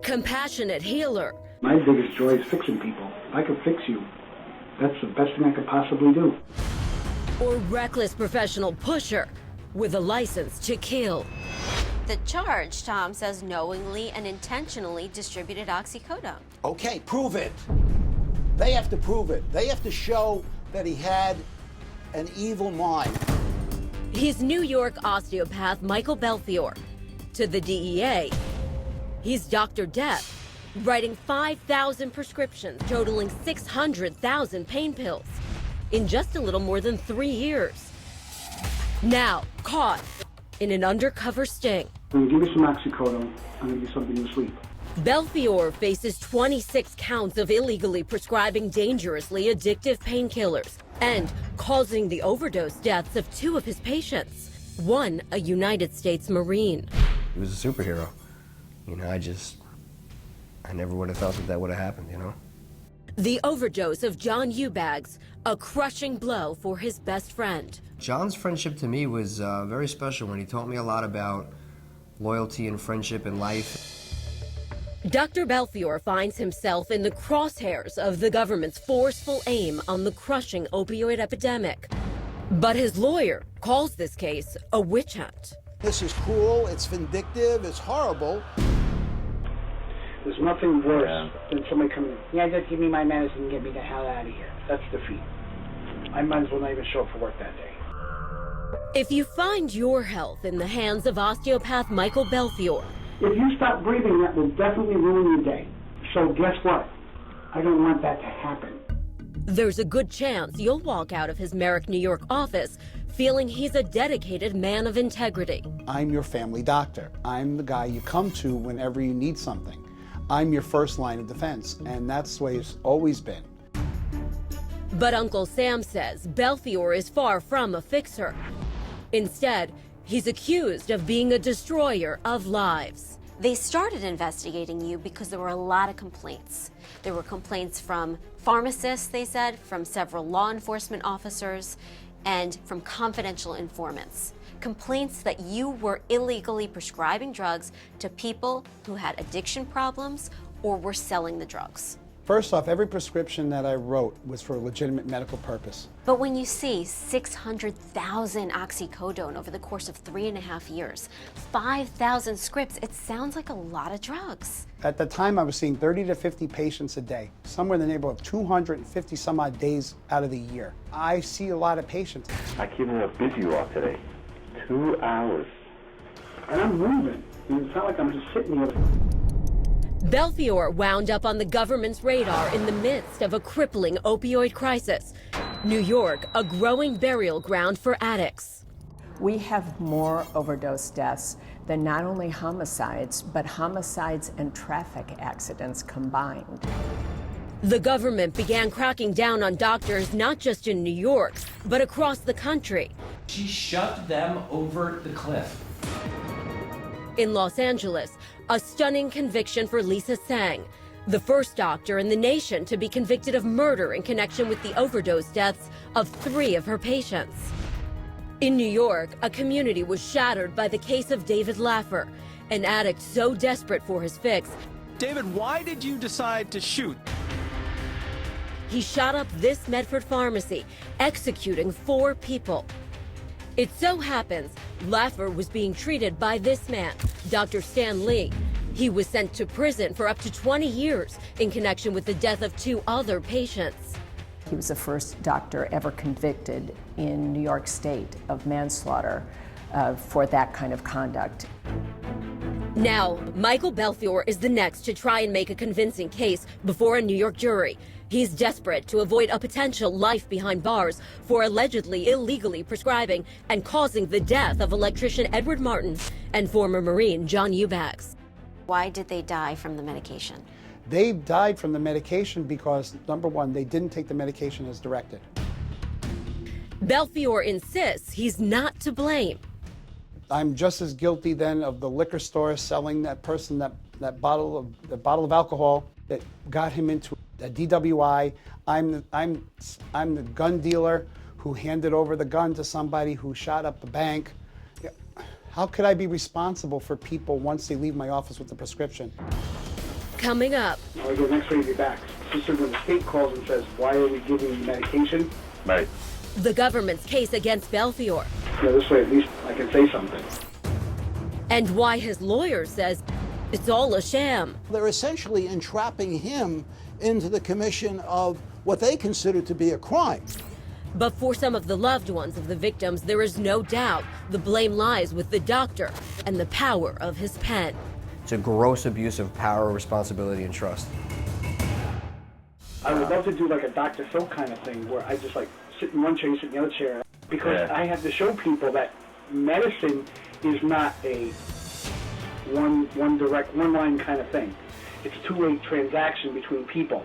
compassionate healer. My biggest joy is fixing people. If I could fix you, that's the best thing I could possibly do. Or reckless professional pusher with a license to kill. The charge, Tom says, knowingly and intentionally distributed oxycodone. Okay, prove it. They have to prove it. They have to show that he had an evil mind. He's New York osteopath Michael Belfiore. To the DEA, he's Dr. Death, writing 5,000 prescriptions totaling 600,000 pain pills in just a little more than 3 years. Now, caught in an undercover sting. When you give me some oxycodone, I'm going to give you something to sleep. Belfiore faces 26 counts of illegally prescribing dangerously addictive painkillers and causing the overdose deaths of 2 of his patients, one a United States Marine. He was a superhero. You know, I never would have thought that would have happened, you know? The overdose of John Eubanks, a crushing blow for his best friend. John's friendship to me was very special when he taught me a lot about loyalty and friendship in life. Dr. Belfiore finds himself in the crosshairs of the government's forceful aim on the crushing opioid epidemic. But his lawyer calls this case a witch hunt. This is cruel, it's vindictive, it's horrible. There's nothing worse than somebody coming in. Yeah, just give me my medicine and get me the hell out of here. That's defeat. I might as well not even show up for work that day. If you find your health in the hands of osteopath Michael Belfiore, If you stop breathing, that will definitely ruin your day. So guess what? I don't want that to happen. there's a good chance you'll walk out of his Merrick, New York office feeling he's a dedicated man of integrity. I'm your family doctor. I'm the guy you come to whenever you need something. I'm your first line of defense, and that's the way it's always been. But Uncle Sam says Belfiore is far from a fixer. Instead, he's accused of being a destroyer of lives. They started investigating you because there were a lot of complaints. There were complaints from pharmacists, they said, from several law enforcement officers, and from confidential informants. Complaints that you were illegally prescribing drugs to people who had addiction problems or were selling the drugs. First off, every prescription that I wrote was for a legitimate medical purpose. But when you see 600,000 oxycodone over the course of 3.5 years, 5,000 scripts, it sounds like a lot of drugs. At the time, I was seeing 30 to 50 patients a day, somewhere in the neighborhood of 250 some odd days out of the year. I see a lot of patients. I can't believe how busy you are today. 2 hours. And I'm moving. It's not like I'm just sitting here. Belfiore wound up on the government's radar in the midst of a crippling opioid crisis. New York, a growing burial ground for addicts. We have more overdose deaths than not only homicides, but homicides and traffic accidents combined. The government began cracking down on doctors not just in New York, but across the country. She shoved them over the cliff. In Los Angeles, a stunning conviction for Lisa Sang, the first doctor in the nation to be convicted of murder in connection with the overdose deaths of 3 of her patients. In New York, a community was shattered by the case of David Laffer, an addict so desperate for his fix. David, why did you decide to shoot? He shot up this Medford pharmacy, executing 4 people. It so happens Laffer was being treated by this man, Dr. Stan Lee. He was sent to prison for up to 20 years in connection with the death of 2 other patients. He was the first doctor ever convicted in New York State of manslaughter for that kind of conduct. Now, Michael Belfiore is the next to try and make a convincing case before a New York jury. He's desperate to avoid a potential life behind bars for allegedly illegally prescribing and causing the death of electrician Edward Martin and former Marine John Eubanks. Why did they die from the medication? They died from the medication because, number one, they didn't take the medication as directed. Belfiore insists he's not to blame. I'm just as guilty then of the liquor store selling that person that bottle of alcohol that got him into a DWI. I'm the gun dealer who handed over the gun to somebody who shot up a bank. How could I be responsible for people once they leave my office with the prescription? Coming up, I go next week, be back. Sister, when the state calls and says, why are we giving you medication? Right. the government's case against Belfiore. This way at least I can say something. And why his lawyer says it's all a sham. They're essentially entrapping him into the commission of what they consider to be a crime. But for some of the loved ones of the victims, there is no doubt the blame lies with the doctor and the power of his pen. It's a gross abuse of power, responsibility, and trust. I would love to do like a Dr. Phil kind of thing where I just like sit in one chair, you sit in the other chair, because I have to show people that medicine is not a one line kind of thing. It's a two-way transaction between people.